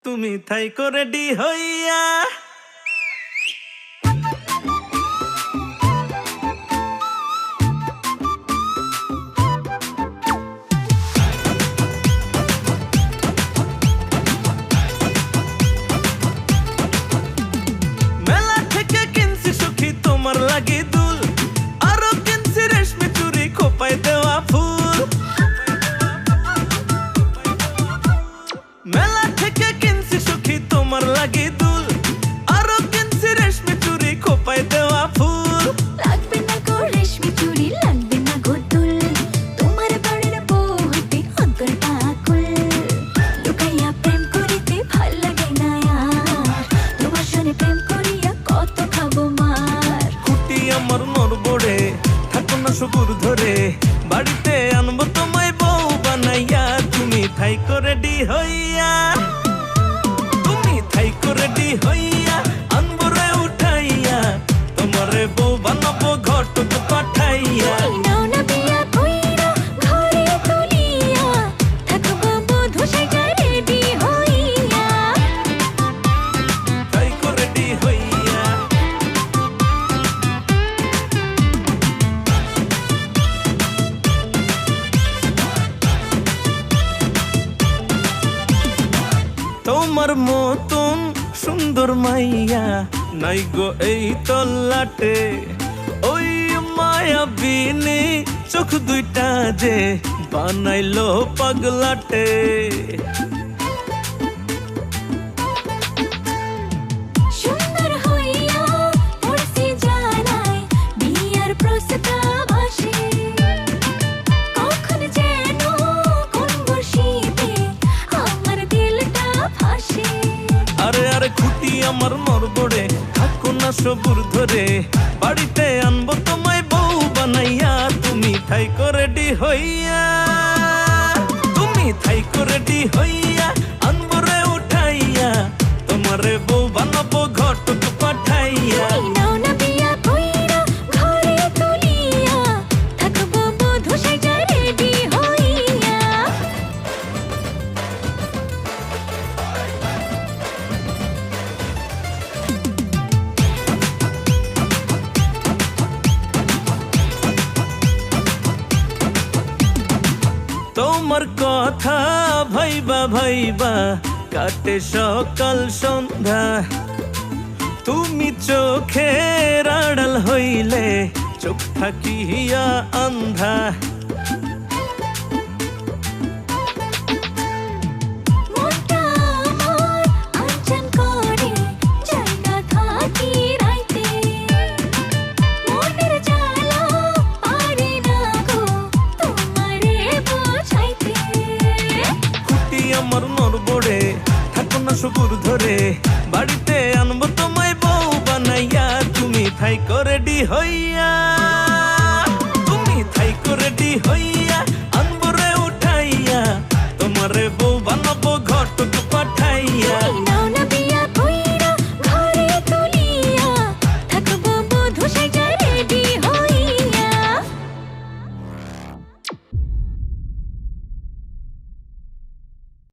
তুমি থাইকো রেডি হইয়া মেলা থেকে কিনছি সখী তোমার লাগি দুল আরো কিনছি রেশমি চুড়ি খোপায় দেওয়া ফুল মেলা থেকে কিনছি সখী তোমার লাগি দুল আরো কিনছি রেশমি চুড়ি খোপায় দেওয়া ফুল লাগবে না গো রেশমি চুড়ি লাগবে না গো দুল তোমার বাড়ির বউ হইতে অন্তরটা আকুল লুকাইয়া প্রেম করিতে ভাল লাগে না আর তোমার সনে প্রেম করিয়া কত খাবো মার কুটি আমার নরবড়ে থাকো না সবুর ধরে বাড়িতে আনবো তোমায় বউ বানাইয়া তুমি থাইকো রেডি হইয়া তুমি থাইকো রেডি হইয়া আনবো রে উঠাইয়া তোমারে বউ বানাবো ঘটক পাঠাইয়া নাও না বিয়া কইরা ঘরে তুলিয়া থাকবো বধূ সেজে রেডি হইয়া থাইকো রেডি হইয়া তোমার মতন সুন্দর মাইয়া নাই গো এই তল্লাটে ওই মায়া বিনি চোখ দুইটা যে বানাইলো পাগলাটে সুন্দর হইয়া পড়ছি জানাই বিয়ার প্রস্তাব আসে কখন যেন কোন বসিতে আমার দিলটা ফাঁসে আরে আরে খুঁটি আমার নরবড়ে থাকো না সবুর ধরে বাড়িতে আনবো তোমায় বউ বানাইয়া তুমি থাইকো রেডি হইয়া তুমি থাইকো রেডি হইয়া আনবো রে উঠাইয়া তোমারে বউ বানাবো ঘটক পাঠাইয়া নাও না বিয়া কইরা ঘরে তুলিয়া থাকবো বধূ সেজে রেডি হইয়া তোমার কথা ভাইবা ভাইবা কাটে সকাল সন্ধ্যা তুমি চোখের আড়াল হইলে চোখ থাকিয়া আন্ধা মনটা আমার আনচান করে জায়গা থাকি রাইতে মনের জ্বালা পারি না গো তোমারে বোঝাইতে খুঁটি আমার নরবড়ে থাকো না সবুর ধরে বাড়িতে আনবো তোমায় বউ বানাইয়া তুমি থাইকো রেডি হইয়া তুমি থাইকো রেডি হইয়া আনবো রে উঠাইয়া তোমারে বউ বানাবো ঘটক পাঠাইয়া